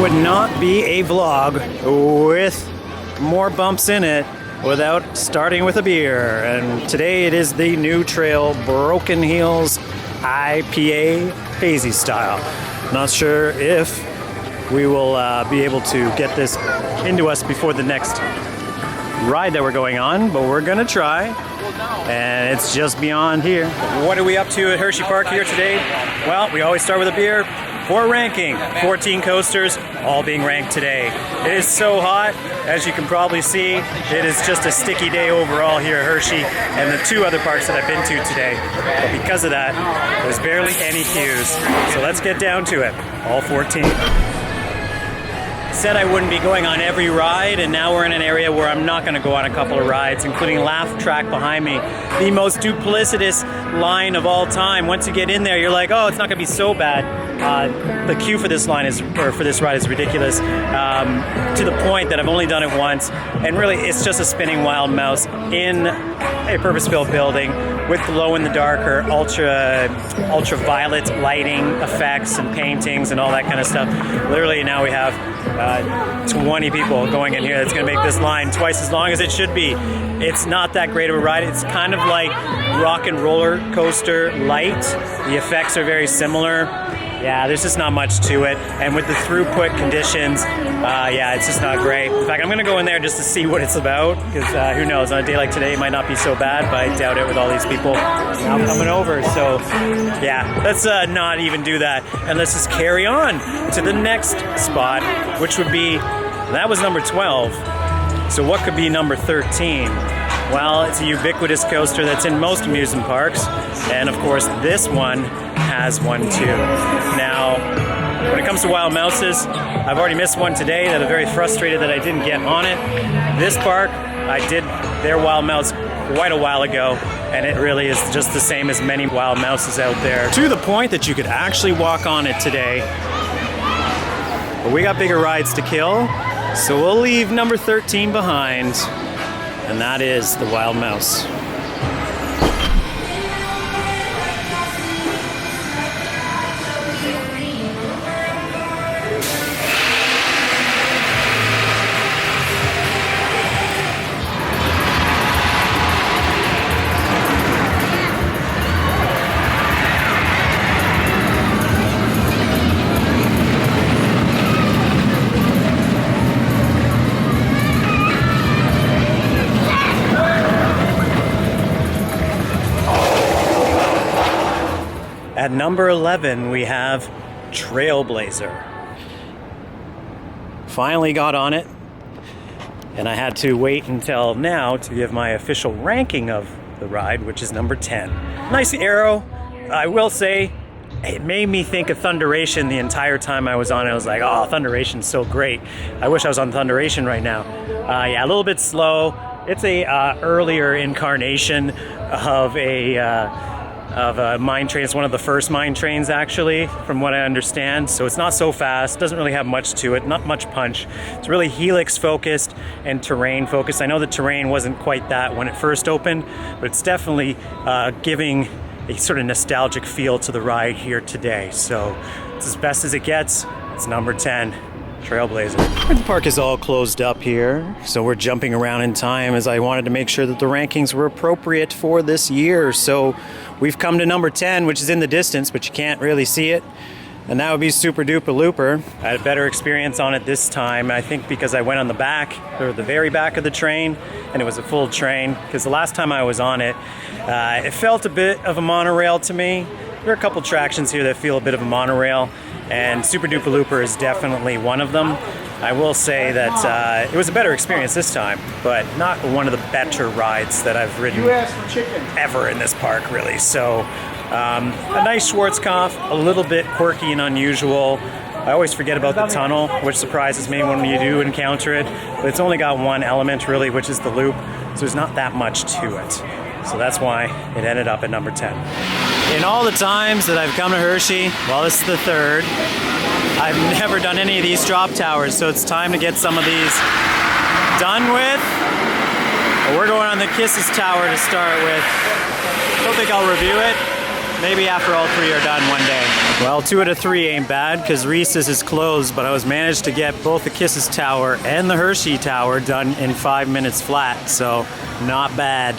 would not be a vlog with more bumps in it without starting with a beer. And today it is the New Trail Broken Heels IPA hazy style. Not sure if we will be able to get this into us before the next ride that we're going on, but we're gonna try. And it's just beyond here. What are we up to at Hershey Park here today? Well, we always start with a beer. For ranking, 14 coasters, all being ranked today. It is so hot, as you can probably see. It is just a sticky day overall here at Hershey and the two other parks that I've been to today. But because of that, there's barely any queues. So let's get down to it, all 14. Said I wouldn't be going on every ride, and now we're in an area where I'm not going to go on a couple of rides, including Laugh Track behind me. The most duplicitous line of all time. Once you get in there, you're like, oh, it's not going to be so bad. The queue for this line for this ride is ridiculous, to the point that I've only done it once, and really it's just a spinning wild mouse in a purpose-built building with glow in the dark or ultraviolet lighting effects and paintings and all that kind of stuff. Literally now we have 20 people going in here. That's going to make this line twice as long as it should be. It's not that great of a ride. It's kind of like rock and roller coaster light. The effects are very similar. Yeah, there's just not much to it. And with the throughput conditions, yeah, it's just not great. In fact, I'm going to go in there just to see what it's about, because who knows, on a day like today it might not be so bad, but I doubt it with all these people now coming over. So, yeah, let's not even do that. And let's just carry on to the next spot, which would be, that was number 12. So what could be number 13? Well, it's a ubiquitous coaster that's in most amusement parks, and of course this one has one too. Now, when it comes to wild mouses, I've already missed one today that I'm very frustrated that I didn't get on it. This park, I did their wild mouse quite a while ago, and it really is just the same as many wild mouses out there, to the point that you could actually walk on it today. But we got bigger rides to kill, so we'll leave number 13 behind. And that is the wild mouse. At number 11, we have Trailblazer. Finally got on it, and I had to wait until now to give my official ranking of the ride, which is number 10. Nice arrow. I will say, it made me think of Thunderation the entire time I was on it. I was like, oh, Thunderation's so great. I wish I was on Thunderation right now. Yeah, a little bit slow. It's a earlier incarnation of a mine train. It's one of the first mine trains, actually, from what I understand. So it's not so fast, doesn't really have much to it, not much punch. It's really helix focused and terrain focused. I know the terrain wasn't quite that when it first opened, but it's definitely giving a sort of nostalgic feel to the ride here today. So it's as best as it gets. It's number 10. Trailblazer. The park is all closed up here, so we're jumping around in time as I wanted to make sure that the rankings were appropriate for this year. So we've come to number 10, which is in the distance, but you can't really see it. And that would be Super Duper Looper. I had a better experience on it this time, I think because I went on the back, or the very back of the train, and it was a full train, because the last time I was on it, it felt a bit of a monorail to me. There are a couple attractions here that feel a bit of a monorail, and Super Duper Looper is definitely one of them. I will say that it was a better experience this time, but not one of the better rides that I've ridden ever in this park, really. So, a nice Schwarzkopf, a little bit quirky and unusual. I always forget about the tunnel, which surprises me when you do encounter it, but it's only got one element, really, which is the loop, so there's not that much to it. So that's why it ended up at number 10. In all the times that I've come to Hershey, well, this is the third, I've never done any of these drop towers, so it's time to get some of these done with. But we're going on the Kisses Tower to start with. Don't think I'll review it. Maybe after all 3 are done one day. Well, 2 out of 3 ain't bad because Reese's is closed, but I was managed to get both the Kisses Tower and the Hershey Tower done in 5 minutes flat, so not bad.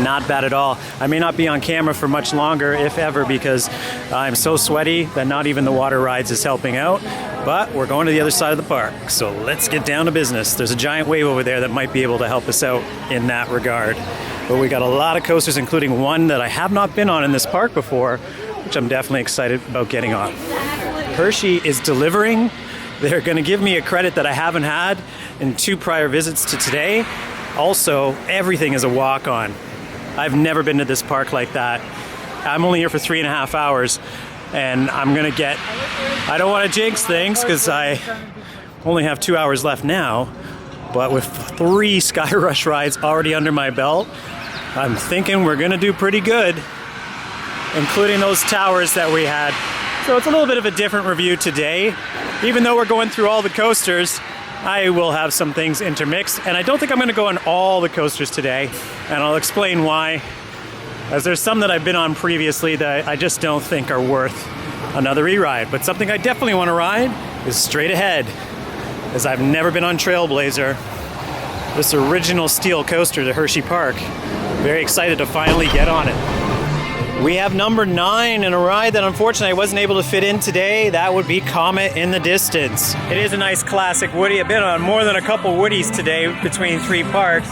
Not bad at all. I may not be on camera for much longer, if ever, because I'm so sweaty that not even the water rides is helping out. But we're going to the other side of the park, so let's get down to business. There's a giant wave over there that might be able to help us out in that regard. But we got a lot of coasters, including one that I have not been on in this park before, which I'm definitely excited about getting on. Hershey is delivering. They're going to give me a credit that I haven't had in 2 prior visits to today. Also, everything is a walk-on. I've never been to this park like that. I'm only here for 3.5 hours, and I'm gonna get, I don't want to jinx things because I only have 2 hours left now, but with 3 Sky Rush rides already under my belt, I'm thinking we're gonna do pretty good, including those towers that we had. So it's a little bit of a different review today. Even though we're going through all the coasters, I will have some things intermixed, and I don't think I'm going to go on all the coasters today, and I'll explain why, as there's some that I've been on previously that I just don't think are worth another e-ride. But something I definitely want to ride is straight ahead, as I've never been on Trailblazer, this original steel coaster to Hershey Park. Very excited to finally get on it. We have number 9 in a ride that unfortunately I wasn't able to fit in today. That would be Comet in the Distance. It is a nice classic Woody. I've been on more than a couple Woodies today between 3 parks.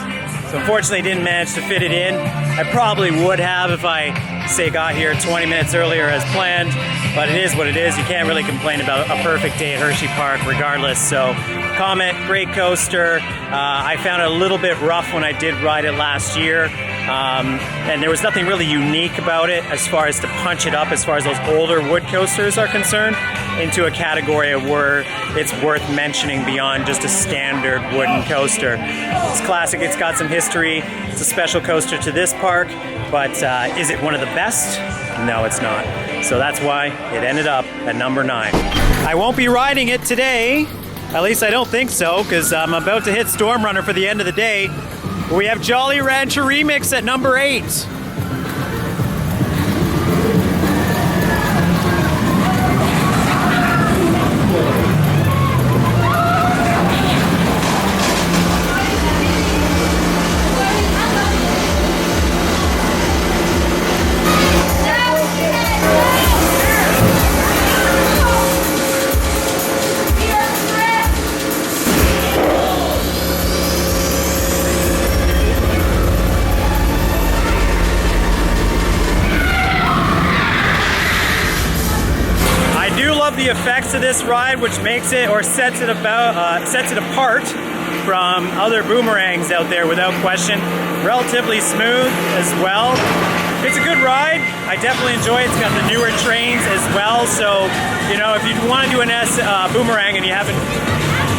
So unfortunately didn't manage to fit it in. I probably would have if I, say, got here 20 minutes earlier as planned. But it is what it is. You can't really complain about a perfect day at Hershey Park regardless. So Comet, great coaster. I found it a little bit rough when I did ride it last year. And there was nothing really unique about it as far as to punch it up as far as those older wood coasters are concerned into a category of where it's worth mentioning beyond just a standard wooden coaster. It's classic, it's got some history, it's a special coaster to this park, but is it one of the best? No, it's not. So that's why it ended up at number 9. I won't be riding it today, at least I don't think so, because I'm about to hit Storm Runner for the end of the day. We have Jolly Rancher Remix at number 8. The effects of this ride, which makes it or sets it apart from other boomerangs out there without question. Relatively smooth as well. It's a good ride. I definitely enjoy it. It's got the newer trains as well. So, you know, if you want to do an boomerang and you haven't,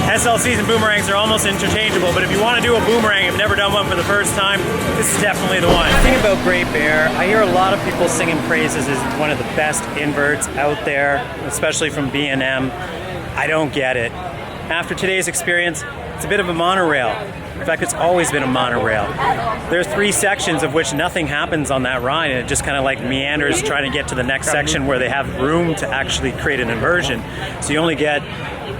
SLCs and boomerangs are almost interchangeable, but if you want to do a boomerang, I've never done one for the first time, this is definitely the one. The thing about Great Bear, I hear a lot of people singing praises as one of the best inverts out there, especially from B&M. I don't get it. After today's experience, it's a bit of a monorail. In fact, it's always been a monorail. There's 3 sections of which nothing happens on that ride, and it just kind of like meanders trying to get to the next section where they have room to actually create an inversion. So you only get,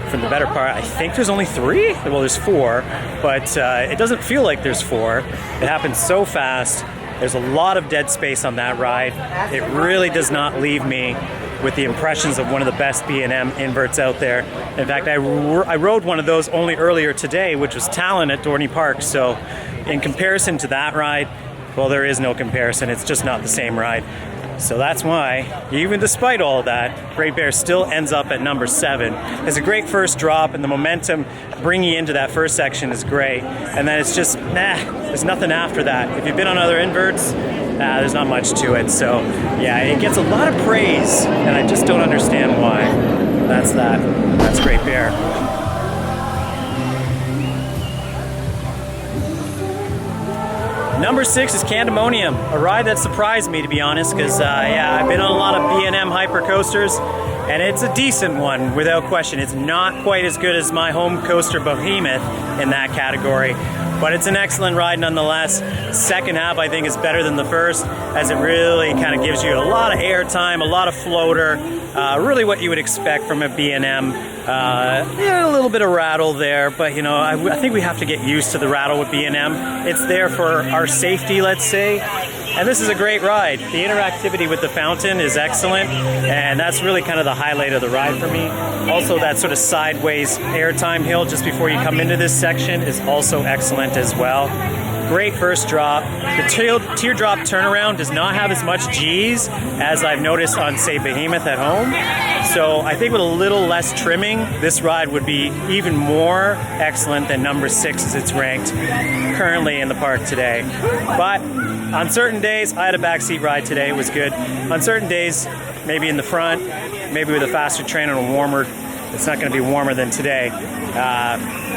from the better part, I think there's only 3? Well, there's 4, but it doesn't feel like there's 4. It happens so fast. There's a lot of dead space on that ride. It really does not leave me with the impressions of one of the best B&M inverts out there. In fact, I rode one of those only earlier today, which was Talon at Dorney Park. So in comparison to that ride, well, there is no comparison. It's just not the same ride. So that's why, even despite all of that, Great Bear still ends up at number 7. It's a great first drop, and the momentum bringing you into that first section is great. And then it's just, there's nothing after that. If you've been on other inverts, there's not much to it. So yeah, it gets a lot of praise, and I just don't understand why. That's that. That's Great Bear. Number 6 is Candemonium, a ride that surprised me, to be honest, because yeah, I've been on a lot of B&M hyper coasters, and it's a decent one without question. It's not quite as good as my home coaster Behemoth in that category, but it's an excellent ride nonetheless. Second half, I think, is better than the first, as it really kind of gives you a lot of air time, a lot of floater, really what you would expect from a B&M. Yeah, a little bit of rattle there, but you know, I think we have to get used to the rattle with B&M. It's there for our safety, let's say. And this is a great ride. The interactivity with the fountain is excellent, and that's really kind of the highlight of the ride for me. Also, that sort of sideways airtime hill just before you come into this section is also excellent as well. Great first drop. The teardrop turnaround does not have as much G's as I've noticed on, say, Behemoth at home. So I think with a little less trimming, this ride would be even more excellent than number 6 as it's ranked currently in the park today. But on certain days, I had a backseat ride today, it was good. On certain days, maybe in the front, maybe with a faster train and a warmer, it's not going to be warmer than today.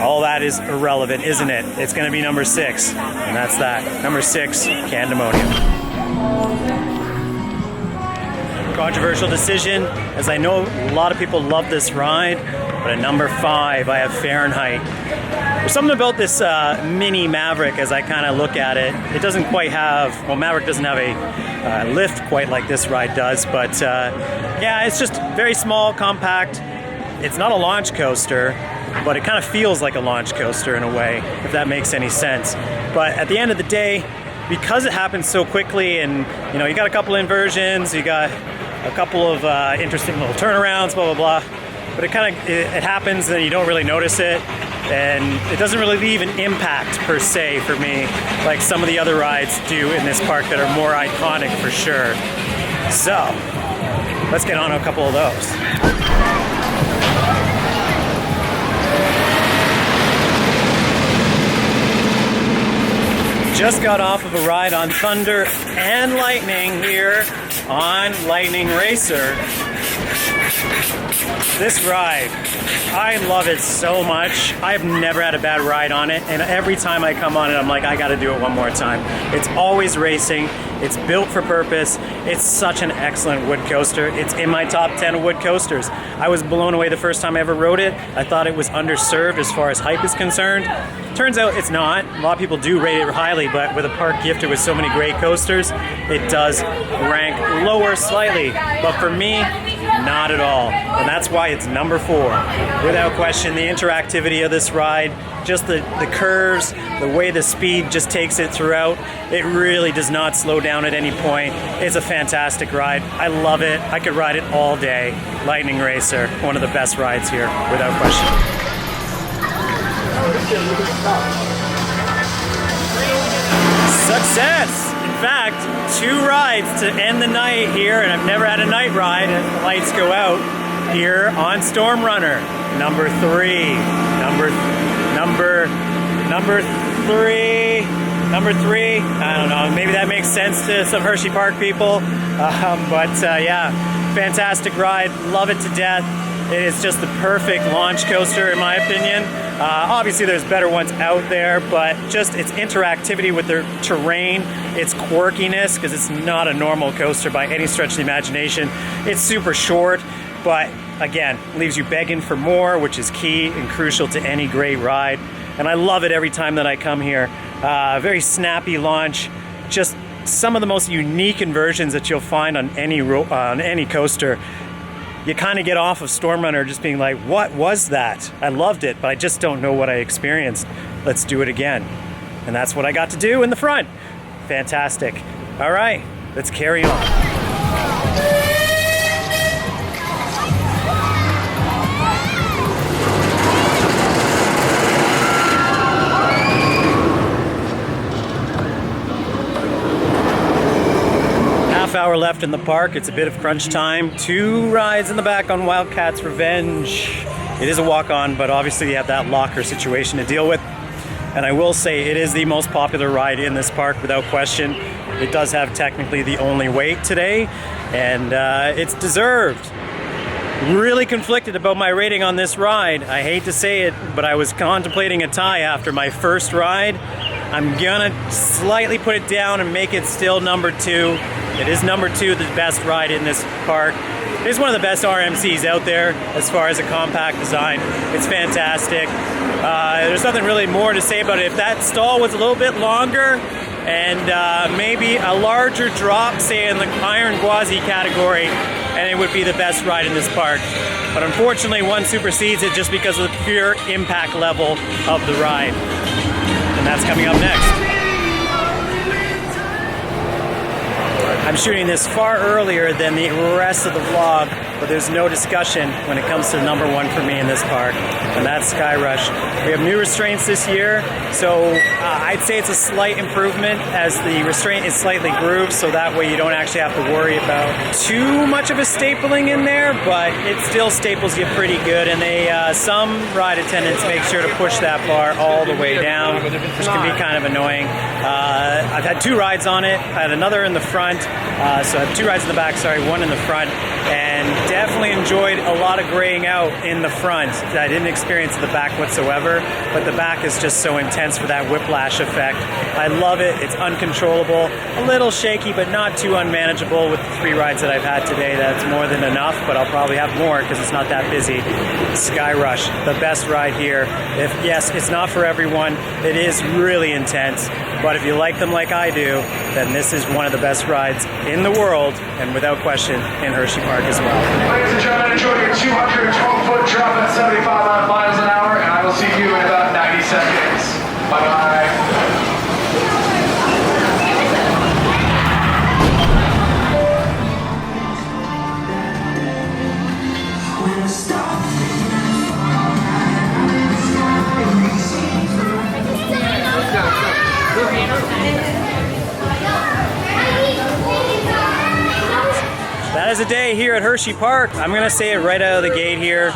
All that is irrelevant, isn't it? It's going to be number 6, and that's that. Number 6, Candemonium. Controversial decision, as I know a lot of people love this ride, but at number 5, I have Fahrenheit. There's something about this mini Maverick as I kind of look at it. It doesn't quite have, well, Maverick doesn't have a lift quite like this ride does, but yeah, it's just very small, compact. It's not a launch coaster, but it kind of feels like a launch coaster in a way, if that makes any sense. But at the end of the day, because it happens so quickly, and you know, you got a couple inversions, you got a couple of interesting little turnarounds, blah, blah, blah. But it kind of, it happens and you don't really notice it. And it doesn't really leave an impact per se for me, like some of the other rides do in this park that are more iconic for sure. So, let's get on to a couple of those. Just got off of a ride on Thunder and Lightning here on Lightning Racer. This ride, I love it so much. I've never had a bad ride on it, and every time I come on it, I'm like, I gotta do it one more time. It's always racing. It's built for purpose. It's such an excellent wood coaster. It's in my top 10 wood coasters. I was blown away the first time I ever rode it. I thought it was underserved as far as hype is concerned. Turns out it's not. A lot of people do rate it highly, but with a park gifted with so many great coasters, it does rank lower slightly. But for me, not at all. And that's why it's number 4. Without question, the interactivity of this ride, just the curves, the way the speed just takes it throughout, it really does not slow down at any point. It's a fantastic ride. I love it. I could ride it all day. Lightning Racer, one of the best rides here, without question. Success! In fact, 2 rides to end the night here, and I've never had a night ride and the lights go out here on Storm Runner. Number 3. Number 3. I don't know, maybe that makes sense to some Hershey Park people. Yeah, fantastic ride. Love it to death. It is just the perfect launch coaster in my opinion. Obviously there's better ones out there, but just its interactivity with the terrain, its quirkiness, because it's not a normal coaster by any stretch of the imagination. It's super short, but again, leaves you begging for more, which is key and crucial to any great ride. And I love it every time that I come here. Very snappy launch, just some of the most unique inversions that you'll find on any coaster. You kind of get off of Storm Runner just being like, what was that? I loved it, but I just don't know what I experienced. Let's do it again. And that's what I got to do in the front. Fantastic. All right, let's carry on. Hour left in the park. It's a bit of crunch time. 2 rides in the back on Wildcats Revenge. It is a walk-on, but obviously you have that locker situation to deal with. And I will say it is the most popular ride in this park without question. It does have technically the only wait today, and it's deserved. Really conflicted about my rating on this ride. I hate to say it, but I was contemplating a tie after my first ride. I'm gonna slightly put it down and make it still number 2. It is number 2, the best ride in this park. It is one of the best RMCs out there as far as a compact design. It's fantastic. There's nothing really more to say about it. If that stall was a little bit longer and maybe a larger drop, say in the Iron Gwazi category, and it would be the best ride in this park. But unfortunately, one supersedes it just because of the pure impact level of the ride. And that's coming up next. I'm shooting this far earlier than the rest of the vlog, but there's no discussion when it comes to number 1 for me in this park, and that's Sky Rush. We have new restraints this year, so I'd say it's a slight improvement as the restraint is slightly grooved, so that way you don't actually have to worry about too much of a stapling in there, but it still staples you pretty good, and some ride attendants make sure to push that bar all the way down, which can be kind of annoying. I've had 2 rides on it. I had another in the front, so I have 2 rides in the back, one in the front, and definitely enjoyed a lot of graying out in the front. I didn't experience the back whatsoever, but the back is just so intense for that whiplash effect. I love it. It's uncontrollable, a little shaky, but not too unmanageable. With the 3 rides that I've had today, that's more than enough, but I'll probably have more because it's not that busy. Sky Rush, the best ride here. Yes, it's not for everyone. It is really intense, but if you like them like I do, then this is one of the best rides in the world, and without question, in Hershey Park as well. Ladies and gentlemen, enjoy your 212-foot drop at 75 miles an hour, and I will see you in about 90 seconds. Bye-bye. That is a day here at Hershey Park. I'm gonna say it right out of the gate here.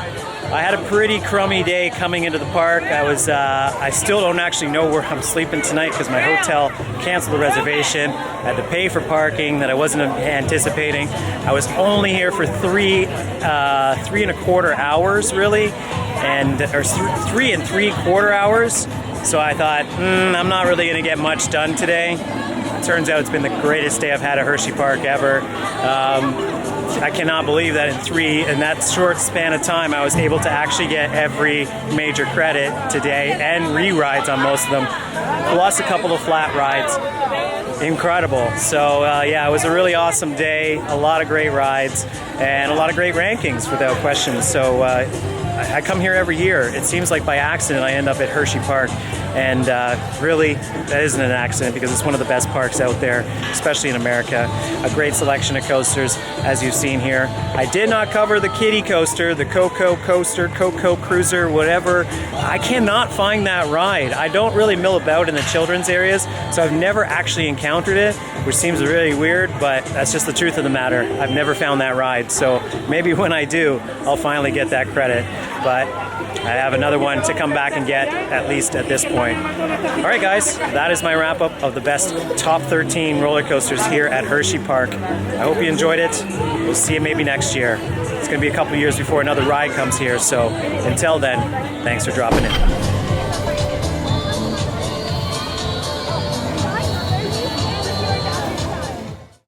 I had a pretty crummy day coming into the park. I still don't actually know where I'm sleeping tonight because my hotel canceled the reservation. I had to pay for parking that I wasn't anticipating. I was only here for 3.25 hours really, or 3 3/4 hours. So I thought, I'm not really gonna get much done today. It turns out it's been the greatest day I've had at Hershey Park ever. I cannot believe that in that short span of time I was able to actually get every major credit today and re-rides on most of them, plus a couple of flat rides. Incredible. So yeah, it was a really awesome day, a lot of great rides, and a lot of great rankings without question. So I come here every year. It seems like by accident I end up at Hershey Park, and really that isn't an accident because it's one of the best parks out there, especially in America. A great selection of coasters, as you've seen here. I did not cover the kiddie coaster, the Coco coaster, Coco cruiser, whatever. I cannot find that ride. I don't really mill about in the children's areas, so I've never actually encountered it, which seems really weird, but that's just the truth of the matter. I've never found that ride, so maybe when I do, I'll finally get that credit. But I have another one to come back and get, at least at this point. All right, guys, that is my wrap-up of the best top 13 roller coasters here at Hershey Park. I hope you enjoyed it. We'll see you maybe next year. It's going to be a couple years before another ride comes here, so until then, thanks for dropping in.